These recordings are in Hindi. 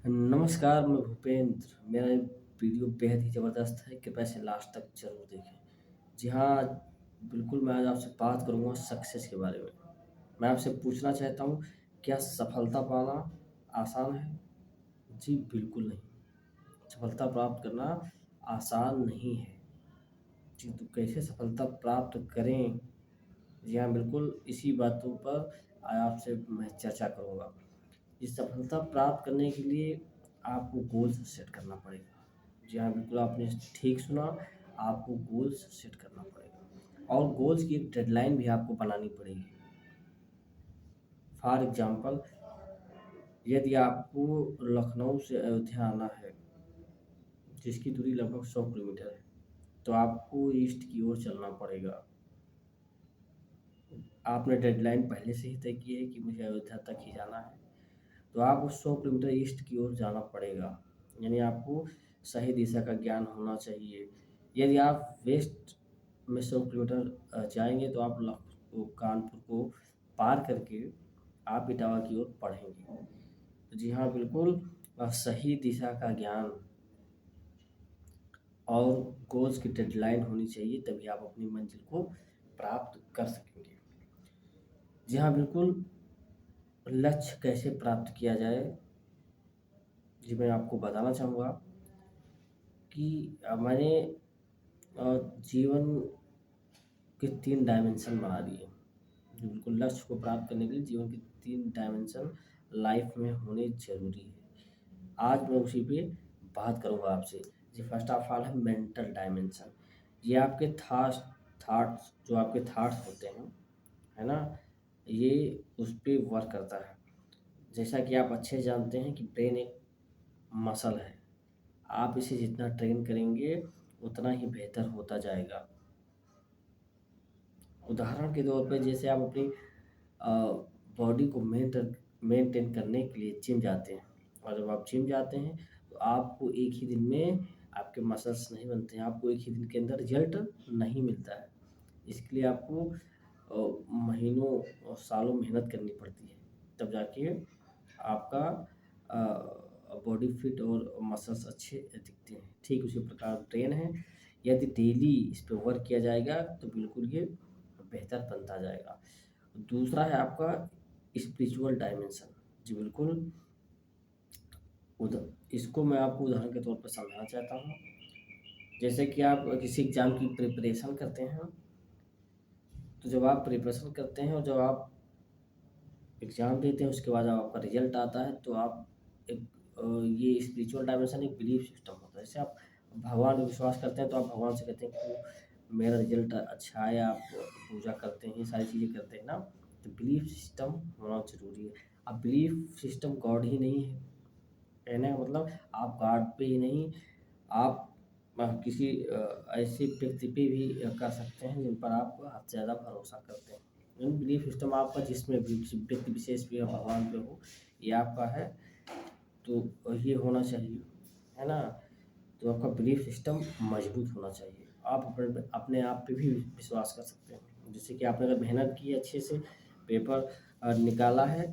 नमस्कार, मैं भूपेंद्र। मेरा ये वीडियो बेहद ही ज़बरदस्त है, कृपया इसे लास्ट तक ज़रूर देखें। जी हाँ, बिल्कुल मैं आज आपसे बात करूँगा सक्सेस के बारे में। मैं आपसे पूछना चाहता हूँ, क्या सफलता पाना आसान है? जी, बिल्कुल नहीं। सफलता प्राप्त करना आसान नहीं है। जी, तो कैसे सफलता प्राप्त करें? जी हाँ, बिल्कुल इसी बातों पर आज आपसे मैं चर्चा करूँगा। ये सफलता प्राप्त करने के लिए आपको गोल्स सेट करना पड़ेगा। जी हाँ, बिल्कुल आपने ठीक सुना, आपको गोल्स सेट करना पड़ेगा और गोल्स की एक डेडलाइन भी आपको बनानी पड़ेगी। फॉर एग्ज़ाम्पल, यदि आपको लखनऊ से अयोध्या आना है, जिसकी दूरी लगभग 100 किलोमीटर है, तो आपको ईस्ट की ओर चलना पड़ेगा। आपने डेडलाइन पहले से ही तय की है कि मुझे अयोध्या तक ही जाना है, तो आपको 100 किलोमीटर ईस्ट की ओर जाना पड़ेगा। यानी आपको सही दिशा का ज्ञान होना चाहिए। यदि आप वेस्ट में 100 किलोमीटर जाएँगे तो आप वो कानपुर को पार करके आप इटावा की ओर बढ़ेंगे। तो जी हाँ, बिल्कुल सही दिशा का ज्ञान और गोल्स की डेडलाइन होनी चाहिए, तभी आप अपनी मंज़िल को प्राप्त कर सकेंगे। जी हाँ, बिल्कुल लक्ष्य कैसे प्राप्त किया जाए? जी, मैं आपको बताना चाहूँगा कि मैंने जीवन के 3 डायमेंशन बना दिए। जी, बिल्कुल लक्ष्य को प्राप्त करने के लिए जीवन के 3 डायमेंशन लाइफ़ में होने ज़रूरी है। आज मैं उसी पे बात करूँगा आपसे। जी, फर्स्ट ऑफ ऑल है मेंटल डायमेंशन। ये आपके थॉट्स जो आपके थॉट्स होते हैं, है ना? ये उस पे वर्क करता है। जैसा कि आप अच्छे जानते हैं कि ब्रेन एक मसल है। आप इसे जितना ट्रेन करेंगे, उतना ही बेहतर होता जाएगा। उदाहरण के तौर पे जैसे आप अपनी अ, बॉडी को मेंटेन करने के लिए जिम जाते हैं और जब आप जिम जाते हैं, तो आपको एक ही दिन में आपके मसल्स नहीं बनते हैं, आपको एक ही दिन के अंदर रिज़ल्ट नहीं मिलता है। इसके लिए आपको महीनों और सालों मेहनत करनी पड़ती है, तब जाके आपका बॉडी फिट और मसल्स अच्छे दिखते हैं। ठीक उसी प्रकार ब्रेन है, यदि डेली इस पे वर्क किया जाएगा तो बिल्कुल ये बेहतर बनता जाएगा। दूसरा है आपका स्पिरिचुअल डायमेंशन। जी बिल्कुल, उद इसको मैं आपको उदाहरण के तौर पर समझाना चाहता हूँ। जैसे कि आप किसी एग्ज़ाम की प्रिपरेशन करते हैं, तो जब आप प्रिपरेशन करते हैं और जब आप एग्ज़ाम देते हैं, उसके बाद जब आपका रिज़ल्ट आता है, तो आप एक ये स्पिरिचुअल डायमेंशन एक बिलीफ सिस्टम होता है। जैसे आप भगवान में विश्वास करते हैं, तो आप भगवान से कहते हैं कि मेरा रिज़ल्ट अच्छा आए, आप पूजा करते हैं, ये सारी चीज़ें करते हैं ना, तो बिलीफ सिस्टम होना ज़रूरी है। अब बिलीफ सिस्टम गॉड ही नहीं है, कहने का मतलब आप गॉड पे ही नहीं, आप किसी ऐसे व्यक्ति पे भी कर सकते हैं जिन पर आप हद से ज़्यादा भरोसा करते हैं। लेकिन बिलीफ सिस्टम आपका जिसमें भी किसी व्यक्ति विशेष पे या भगवान पे हो, ये आपका है, तो ये होना चाहिए, है ना? तो आपका बिलीफ सिस्टम मजबूत होना चाहिए। आप अपने अपने आप पे भी विश्वास कर सकते हैं। जैसे कि आपने अगर मेहनत की है अच्छे से, पेपर निकाला है,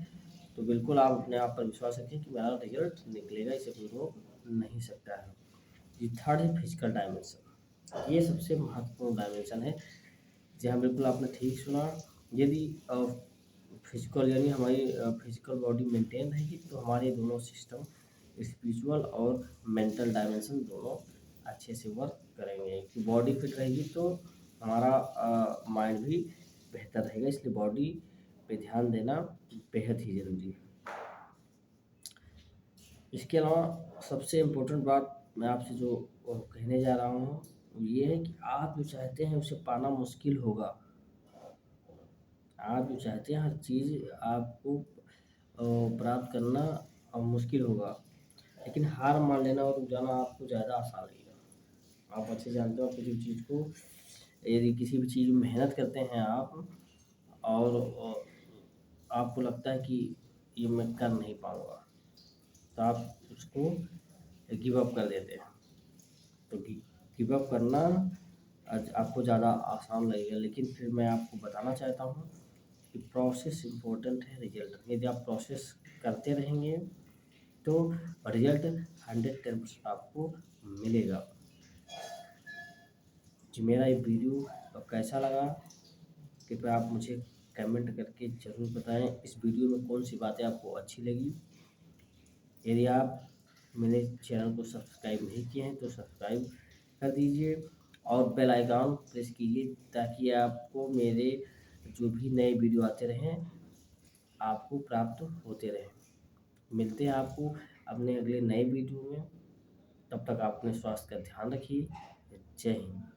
तो बिल्कुल आप अपने आप पर विश्वास रखें कि मेरा रिज़ल्ट निकलेगा, इसे कोई रोक नहीं सकता है। ये थर्ड है फिजिकल डायमेंशन। ये सबसे महत्वपूर्ण डायमेंशन है। जी हाँ, बिल्कुल आपने ठीक सुना। यदि फिजिकल यानी हमारी फिजिकल बॉडी मेंटेन रहेगी, तो हमारे दोनों सिस्टम स्पिरिचुअल और मेंटल डायमेंशन दोनों अच्छे से वर्क करेंगे। कि बॉडी फिट रहेगी तो हमारा माइंड भी बेहतर रहेगा, इसलिए बॉडी पे ध्यान देना बेहद ही ज़रूरी है। इसके अलावा सबसे इम्पोर्टेंट बात मैं आपसे जो कहने जा रहा हूँ, वो ये है कि आप जो चाहते हैं उसे पाना मुश्किल होगा। आप जो चाहते हैं हर चीज़ आपको प्राप्त करना मुश्किल होगा, लेकिन हार मान लेना और रुक जाना आपको ज़्यादा आसान लगेगा। आप अच्छे जानते हो, आप किसी भी चीज़ को यदि किसी भी चीज़ में मेहनत करते हैं आप और आपको लगता है कि ये मैं कर नहीं पाऊँगा, तो आप उसको गिव अप कर देते हैं। तो गिव अप करना आपको ज़्यादा आसान लगेगा, लेकिन फिर मैं आपको बताना चाहता हूँ कि प्रोसेस इम्पोर्टेंट है रिजल्ट। यदि आप प्रोसेस करते रहेंगे तो रिजल्ट 110% आपको मिलेगा। जी, मेरा ये वीडियो कैसा लगा कृपया आप मुझे कमेंट करके ज़रूर बताएं। इस वीडियो में कौन सी बातें आपको अच्छी लगी। यदि आप मेरे चैनल को सब्सक्राइब नहीं किए हैं तो सब्सक्राइब कर दीजिए और बेल आइकन प्रेस कीजिए ताकि आपको मेरे जो भी नए वीडियो आते रहें आपको प्राप्त होते रहें। मिलते हैं आपको अपने अगले नए वीडियो में। तब तक आप अपने स्वास्थ्य का ध्यान रखिए। जय हिंद।